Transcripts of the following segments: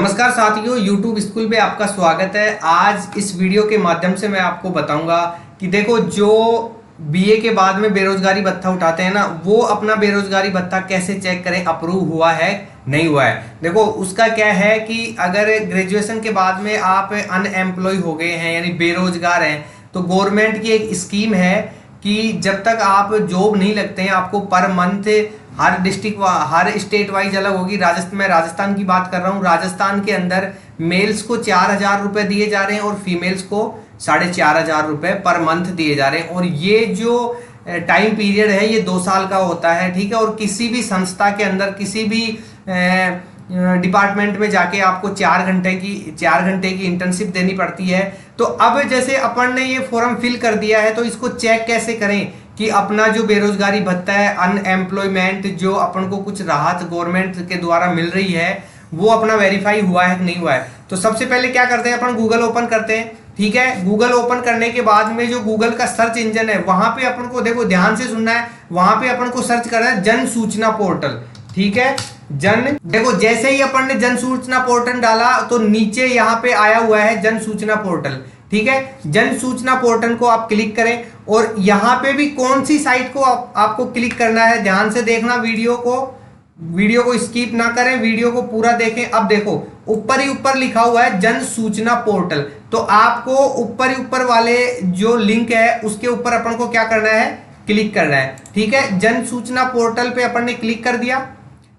नमस्कार साथियों, YouTube school पे आपका स्वागत है। आज इस वीडियो के माध्यम से मैं आपको बताऊंगा कि देखो, जो बीए के बाद में बेरोजगारी भत्ता उठाते हैं ना, वो अपना बेरोजगारी भत्ता कैसे चेक करें, अप्रूव हुआ है नहीं हुआ है। देखो, उसका क्या है कि अगर ग्रेजुएशन के बाद में आप अनएम्प्लॉय हो गए हैं यानी बेरोजगार हैं, तो गवर्नमेंट की एक स्कीम है कि जब तक आप जॉब नहीं लगते हैं, आपको पर मंथ हर डिस्ट्रिक्ट हर स्टेट वाइज अलग होगी। मैं राजस्थान की बात कर रहा हूँ। राजस्थान के अंदर मेल्स को 4,000 रुपए दिए जा रहे हैं और फीमेल्स को 4,500 रुपए पर मंथ दिए जा रहे हैं। और ये जो टाइम पीरियड है ये 2 साल का होता है, ठीक है। और किसी भी संस्था के अंदर किसी भी डिपार्टमेंट में जाके आपको 4 घंटे की इंटर्नशिप देनी पड़ती है। तो अब जैसे अपन ने ये फॉर्म फिल कर दिया है, तो इसको चेक कैसे करें कि अपना जो बेरोजगारी भत्ता है, अनएम्प्लॉयमेंट, जो अपन को कुछ राहत गवर्नमेंट के द्वारा मिल रही है, वो अपना वेरीफाई हुआ है कि नहीं हुआ है। तो सबसे पहले क्या करते हैं, अपन गूगल ओपन करते हैं, ठीक है। गूगल ओपन करने के बाद में जो गूगल का सर्च इंजन है, वहां पे अपन को, देखो ध्यान से सुनना है, वहां पे अपन को सर्च करना है जन सूचना पोर्टल, ठीक है। देखो, जैसे ही अपन ने जन सूचना पोर्टल डाला तो नीचे यहाँ पे आया हुआ है जन सूचना पोर्टल, ठीक है। जन सूचना पोर्टल को आप क्लिक करें और यहाँ पे भी कौन सी साइट को आपको क्लिक करना है, ध्यान से देखना। वीडियो को स्किप ना करें, वीडियो को पूरा देखें। अब देखो, ऊपर ही ऊपर लिखा हुआ है जन सूचना पोर्टल, तो आपको ऊपर ही ऊपर वाले जो लिंक है उसके ऊपर अपन को क्या करना है, क्लिक करना है, ठीक है। जन सूचना पोर्टल पे अपन ने क्लिक कर दिया,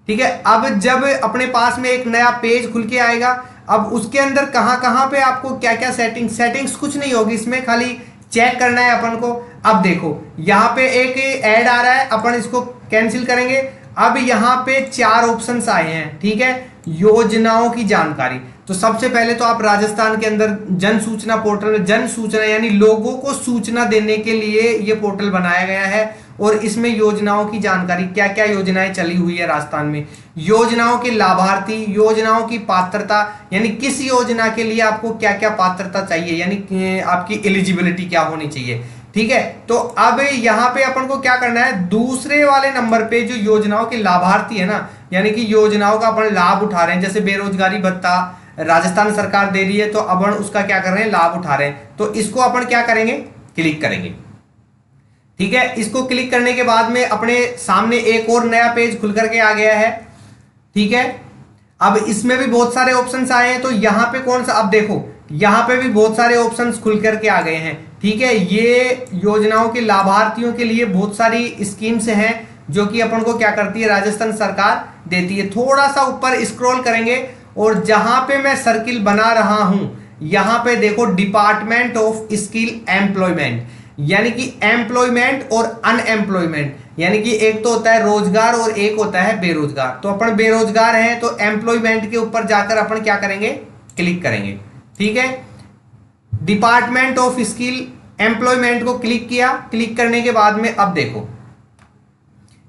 ठीक है। अब जब अपने पास में एक नया पेज खुल के आएगा, अब उसके अंदर कहां पे आपको क्या क्या सेटिंग्स कुछ नहीं होगी, इसमें खाली चेक करना है अपन को। अब देखो, यहाँ पे एक ऐड आ रहा है, अपन इसको कैंसिल करेंगे। अब यहाँ पे 4 ऑप्शंस आए हैं, ठीक है। योजनाओं की जानकारी, तो सबसे पहले तो आप राजस्थान के अंदर जन सूचना पोर्टल, जन सूचना यानी लोगों को सूचना देने के लिए ये पोर्टल बनाया गया है। और इसमें योजनाओं की जानकारी, क्या क्या योजनाएं चली हुई है राजस्थान में, योजनाओं के लाभार्थी, योजनाओं की पात्रता, यानी किस योजना के लिए आपको क्या क्या पात्रता चाहिए, यानी आपकी एलिजिबिलिटी क्या होनी चाहिए, ठीक है। तो अब यहाँ पे अपन को क्या करना है, दूसरे वाले नंबर पे जो योजनाओं के लाभार्थी है ना, यानी कि योजनाओं का अपन लाभ उठा रहे हैं, जैसे बेरोजगारी भत्ता राजस्थान सरकार दे रही है, तो अपन उसका क्या कर रहे हैं, लाभ उठा रहे हैं। तो इसको अपन क्या करेंगे, क्लिक करेंगे, ठीक है। इसको क्लिक करने के बाद में अपने सामने एक और नया पेज खुल करके आ गया है, ठीक है। अब इसमें भी बहुत सारे ऑप्शंस आए हैं, तो यहां पे कौन सा, अब देखो यहां पे भी बहुत सारे ऑप्शंस खुल करके आ गए हैं, ठीक है। ये योजनाओं के लाभार्थियों के लिए बहुत सारी स्कीम्स हैं जो कि अपन को क्या करती है, राजस्थान सरकार देती है। थोड़ा सा ऊपर स्क्रॉल करेंगे और जहां पे मैं सर्किल बना रहा हूं, यहां पे देखो डिपार्टमेंट ऑफ स्किल एम्प्लॉयमेंट, यानी कि एम्प्लॉयमेंट और अनएम्प्लॉयमेंट, यानी कि एक तो होता है रोजगार और एक होता है बेरोजगार। तो अपन बेरोजगार हैं तो एम्प्लॉयमेंट के ऊपर जाकर अपन क्या करेंगे, क्लिक करेंगे, ठीक है। डिपार्टमेंट ऑफ स्किल एम्प्लॉयमेंट को क्लिक किया। क्लिक करने के बाद में अब देखो,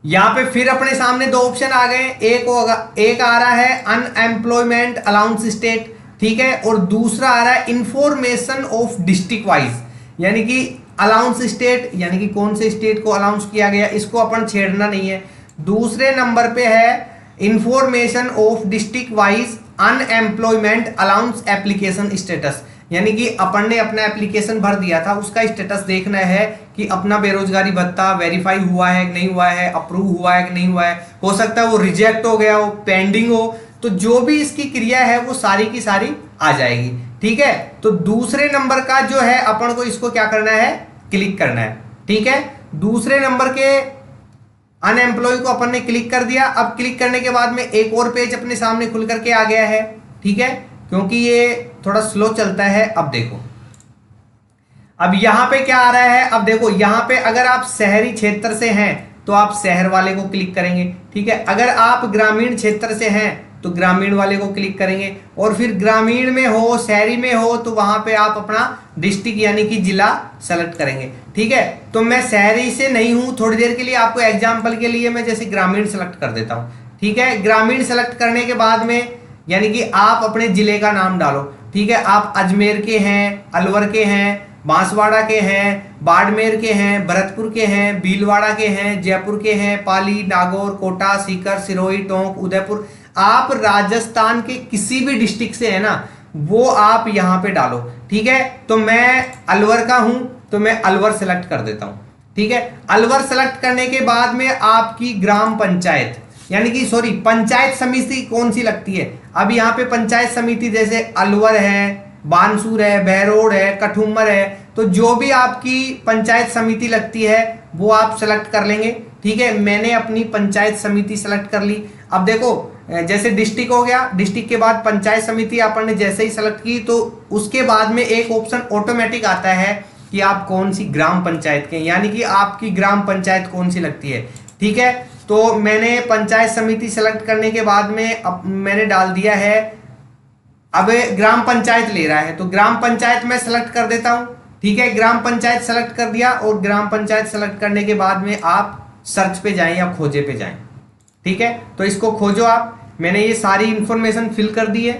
यहां पे फिर अपने सामने 2 ऑप्शन आ गए। एक आ रहा है अनएम्प्लॉयमेंट अलाउंस स्टेट, ठीक है, और दूसरा आ रहा है इंफॉर्मेशन ऑफ डिस्ट्रिक्ट वाइज, यानी कि अलाउंस स्टेट, यानी कि कौन से स्टेट को अलाउंस किया गया, इसको अपन छेड़ना नहीं है। दूसरे नंबर पे है information of district wise unemployment allowance application status, यानी कि अपन ने अपना एप्लीकेशन भर दिया था, उसका स्टेटस देखना है कि अपना बेरोजगारी भत्ता वेरीफाई हुआ है कि नहीं हुआ है, अप्रूव हुआ है कि नहीं हुआ है। हो सकता है वो रिजेक्ट हो गया हो, पेंडिंग हो, तो जो भी इसकी क्रिया है वो सारी की सारी आ जाएगी, ठीक है। तो दूसरे नंबर का जो है अपन को इसको क्या करना है, क्लिक करना है, ठीक है। दूसरे नंबर के अनएम्प्लॉय को अपन ने क्लिक कर दिया। अब क्लिक करने के बाद में एक और पेज अपने सामने खुल करके आ गया है, ठीक है, क्योंकि ये थोड़ा स्लो चलता है। अब देखो, अब यहां पे क्या आ रहा है, अब देखो यहां पे अगर आप शहरी क्षेत्र से हैं तो आप शहर वाले को क्लिक करेंगे, ठीक है। अगर आप ग्रामीण क्षेत्र से हैं तो ग्रामीण वाले को क्लिक करेंगे, और फिर ग्रामीण में हो, शहरी में हो, तो वहां पे आप अपना डिस्ट्रिक्ट यानी कि जिला सेलेक्ट करेंगे, ठीक है। तो मैं शहरी से नहीं हूं, थोड़ी देर के लिए आपको एग्जांपल के लिए मैं जैसे ग्रामीण सेलेक्ट कर देता हूं, ठीक है। ग्रामीण सेलेक्ट करने के बाद में यानी कि आप अपने जिले का नाम डालो, ठीक है। आप अजमेर के हैं, अलवर के हैं, बांसवाड़ा के हैं, बाड़मेर के हैं, भरतपुर के हैं, भीलवाड़ा के हैं, जयपुर के हैं, पाली, नागौर, कोटा, सीकर, सिरोही, टोंक, उदयपुर, आप राजस्थान के किसी भी डिस्ट्रिक्ट से है ना, वो आप यहां पे डालो। ठीक है, तो मैं अलवर का हूं तो मैं अलवर सेलेक्ट कर देता हूं। ठीक है, अलवर सेलेक्ट करने के बाद में आपकी ग्राम पंचायत यानी कि सॉरी पंचायत समिति कौन सी लगती है। अब यहाँ पे पंचायत समिति जैसे अलवर है, बानसूर है, बहरोड है, कठुमर है, तो जो भी आपकी पंचायत समिति लगती है वो आप सेलेक्ट कर लेंगे। ठीक है, मैंने अपनी पंचायत समिति सेलेक्ट कर ली। अब देखो जैसे डिस्ट्रिक्ट हो गया, डिस्ट्रिक्ट के बाद पंचायत समिति अपन ने जैसे ही सेलेक्ट की तो उसके बाद में एक ऑप्शन ऑटोमेटिक आता है कि आप कौन सी ग्राम पंचायत के, यानी कि आपकी ग्राम पंचायत कौन सी लगती है। ठीक है, तो मैंने पंचायत समिति सेलेक्ट करने के बाद में अब मैंने डाल दिया है, अब ग्राम पंचायत ले रहा है तो ग्राम पंचायत में सेलेक्ट कर देता हूं। ठीक है, ग्राम पंचायत सेलेक्ट कर दिया और ग्राम पंचायत सेलेक्ट करने के बाद में आप सर्च पे जाएं या खोजे पे जाएं। ठीक है, तो इसको खोजो आप। मैंने ये सारी इंफॉर्मेशन फिल कर दी है।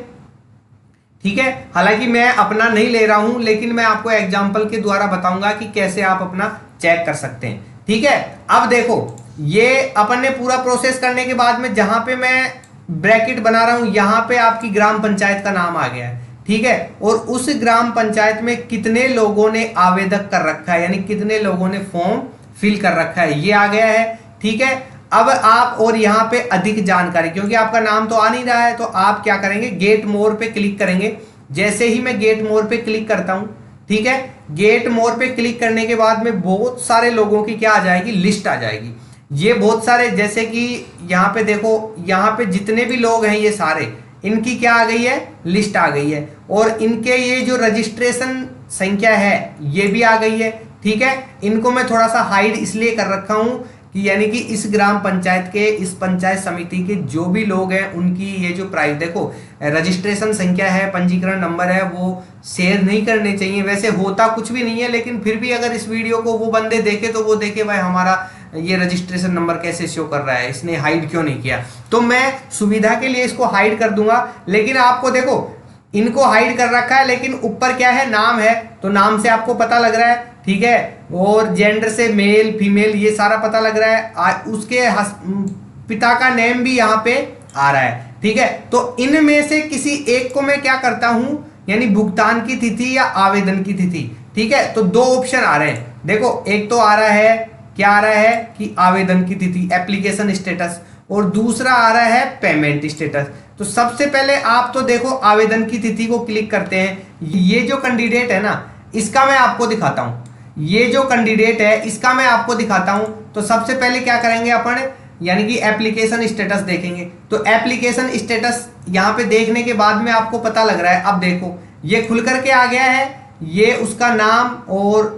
ठीक है, हालांकि मैं अपना नहीं ले रहा हूं लेकिन मैं आपको एग्जांपल के द्वारा बताऊंगा कि कैसे आप अपना चेक कर सकते हैं। ठीक है, अब देखो ये अपन ने पूरा प्रोसेस करने के बाद में जहां पे मैं ब्रैकेट बना रहा हूं यहां पे आपकी ग्राम पंचायत का नाम आ गया है। ठीक है, और उस ग्राम पंचायत में कितने लोगों ने आवेदक कर रखा है, यानी कितने लोगों ने फॉर्म फिल कर रखा है, ये आ गया है। ठीक है, अब आप और यहाँ पे अधिक जानकारी, क्योंकि आपका नाम तो आ नहीं रहा है, तो आप क्या करेंगे, गेट मोर पे क्लिक करेंगे। जैसे ही मैं गेट मोर पे क्लिक करता हूं, ठीक है, गेट मोर पे क्लिक करने के बाद में बहुत सारे लोगों की क्या आ जाएगी, लिस्ट आ जाएगी। ये बहुत सारे, जैसे कि यहाँ पे देखो, यहाँ पे जितने भी लोग हैं ये सारे, इनकी क्या आ गई है, लिस्ट आ गई है, और इनके ये जो रजिस्ट्रेशन संख्या है ये भी आ गई है। ठीक है, इनको मैं थोड़ा सा हाइड इसलिए कर रखा हूं कि यानी कि इस ग्राम पंचायत के, इस पंचायत समिति के जो भी लोग हैं उनकी ये जो प्राइस, देखो रजिस्ट्रेशन संख्या है, पंजीकरण नंबर है, वो शेयर नहीं करने चाहिए। वैसे होता कुछ भी नहीं है, लेकिन फिर भी अगर इस वीडियो को वो बंदे देखे तो वो देखे भाई हमारा ये रजिस्ट्रेशन नंबर कैसे शो कर रहा है, इसने हाइड क्यों नहीं किया। तो मैं सुविधा के लिए इसको हाइड कर दूंगा। लेकिन आपको देखो इनको हाइड कर रखा है, लेकिन ऊपर क्या है, नाम है, तो नाम से आपको पता लग रहा है। ठीक है, और जेंडर से मेल फीमेल ये सारा पता लग रहा है, उसके पिता का नेम भी यहाँ पे आ रहा है। ठीक है, तो इनमें से किसी एक को मैं क्या करता हूं, यानी भुगतान की तिथि या आवेदन की तिथि। ठीक है, तो दो ऑप्शन आ रहे हैं, देखो एक तो आ रहा है, क्या आ रहा है कि आवेदन की तिथि एप्लीकेशन स्टेटस, और दूसरा आ रहा है पेमेंट स्टेटस। तो सबसे पहले आप तो देखो आवेदन की तिथि को क्लिक करते हैं। ये जो कैंडिडेट है ना, इसका मैं आपको दिखाता हूं, ये जो कैंडिडेट है इसका मैं आपको दिखाता हूं। तो सबसे पहले क्या करेंगे अपन, यानी कि एप्लीकेशन स्टेटस देखेंगे। तो एप्लीकेशन स्टेटस यहां पे देखने के बाद में आपको पता लग रहा है, अब देखो ये खुल करके आ गया है, ये उसका नाम और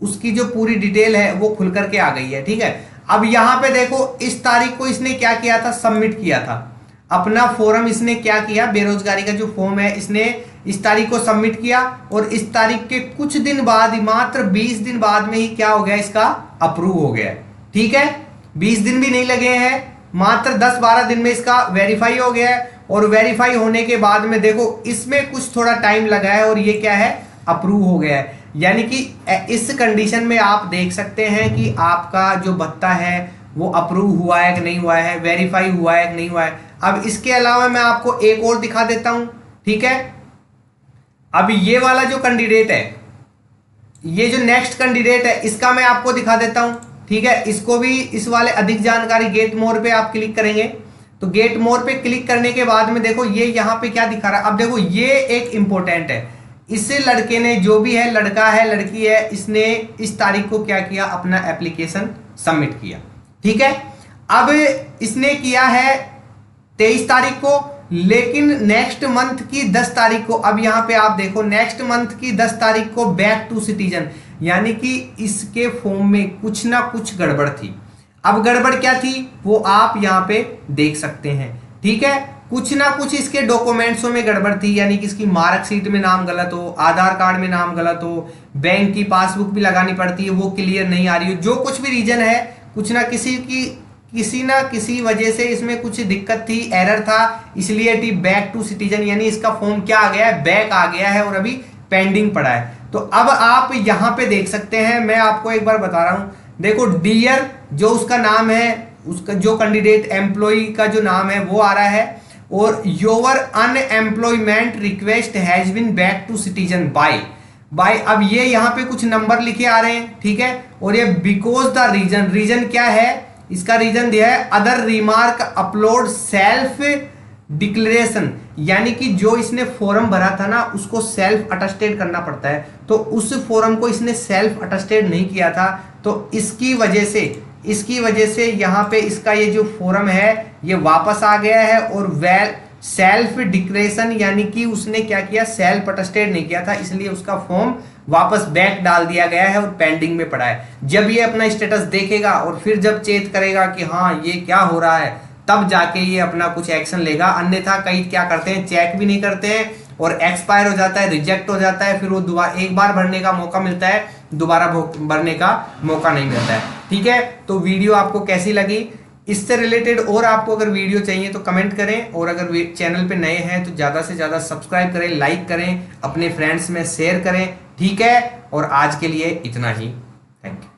उसकी जो पूरी डिटेल है वो खुल करके आ गई है। ठीक है, अब यहां पे देखो इस तारीख को इसने क्या किया था, सबमिट किया था अपना फॉर्म। इसने क्या किया, बेरोजगारी का जो फॉर्म है इसने इस तारीख को सबमिट किया, और इस तारीख के कुछ दिन बाद ही, मात्र 20 दिन बाद में ही क्या हो गया, इसका अप्रूव हो गया। ठीक है, 20 दिन भी नहीं लगे हैं, मात्र 10-12 दिन में इसका वेरीफाई हो गया है। और वेरीफाई होने के बाद में देखो इसमें कुछ थोड़ा टाइम लगा है और ये क्या है, अप्रूव हो गया है। यानी कि इस कंडीशन में आप देख सकते हैं कि आपका जो भत्ता है वो अप्रूव हुआ है कि नहीं हुआ है, वेरीफाई हुआ है कि नहीं हुआ है। अब इसके अलावा मैं आपको एक और दिखा देता हूं। ठीक है, अब ये वाला जो कैंडिडेट है, ये जो नेक्स्ट कैंडिडेट है, इसका मैं आपको दिखा देता हूं। ठीक है, इसको भी, इस वाले अधिक जानकारी गेट मोर पे आप क्लिक करेंगे। तो गेट मोर पे क्लिक करने के बाद में देखो ये यहां पे क्या दिखा रहा है। अब देखो ये एक इंपॉर्टेंट है, इस लड़के ने, जो भी है, लड़का है लड़की है, इसने इस तारीख को क्या किया, अपना एप्लीकेशन सबमिट किया। ठीक है, अब इसने किया है 23 तारीख को, लेकिन नेक्स्ट मंथ की 10 तारीख को, अब यहां पे आप देखो नेक्स्ट मंथ की 10 तारीख को बैक टू सिटीजन, यानी कि इसके फॉर्म में कुछ ना कुछ गड़बड़ थी। अब गड़बड़ क्या थी वो आप यहां पे देख सकते हैं। ठीक है, कुछ ना कुछ इसके डॉक्यूमेंट्सों में गड़बड़ थी, यानी कि इसकी मार्कशीट में नाम गलत हो, आधार कार्ड में नाम गलत हो, बैंक की पासबुक भी लगानी पड़ती है वो क्लियर नहीं आ रही हो, जो कुछ भी रीजन है, कुछ ना किसी वजह से इसमें कुछ दिक्कत थी, एरर था, इसलिए टी बैक टू सिटीजन, यानी इसका फॉर्म क्या आ गया है, बैक आ गया है और अभी पेंडिंग पड़ा है। तो अब आप यहां पे देख सकते हैं, मैं आपको एक बार बता रहा हूं, देखो डियर जो उसका नाम है उसका जो कैंडिडेट एम्प्लॉय का जो नाम है वो आ रहा है, और your unemployment request has been back to citizen by अब ये यहाँ पे कुछ नंबर लिखे आ रहे हैं, ठीक है। और ये बिकॉज द रीजन क्या है, इसका रीजन दिया है other remark upload self declaration, यानी कि जो इसने फॉर्म भरा था ना उसको सेल्फ अटेस्टेड करना पड़ता है, तो उस फॉर्म को इसने सेल्फ अटेस्टेड नहीं किया था, तो इसकी वजह से यहाँ पे इसका ये जो फॉर्म है ये वापस आ गया है, और सेल्फ डिक्लेरेशन यानी कि उसने क्या किया, सेल्फ अटेस्टेड नहीं किया था, इसलिए उसका फॉर्म वापस बैक डाल दिया गया है और पेंडिंग में पड़ा है। जब ये अपना स्टेटस देखेगा और फिर जब चेक करेगा कि हाँ ये क्या हो रहा है, तब जाके ये अपना कुछ एक्शन लेगा, अन्यथा कई क्या करते हैं, चेक भी नहीं करते हैं और एक्सपायर हो जाता है, रिजेक्ट हो जाता है, फिर वो दोबारा एक बार भरने का मौका मिलता है, दोबारा भरने का मौका नहीं मिलता है। ठीक है, तो वीडियो आपको कैसी लगी, इससे रिलेटेड और आपको अगर वीडियो चाहिए तो कमेंट करें, और अगर चैनल पे नए हैं तो ज़्यादा से ज़्यादा सब्सक्राइब करें, लाइक करें, अपने फ्रेंड्स में शेयर करें। ठीक है, और आज के लिए इतना ही। Thank you.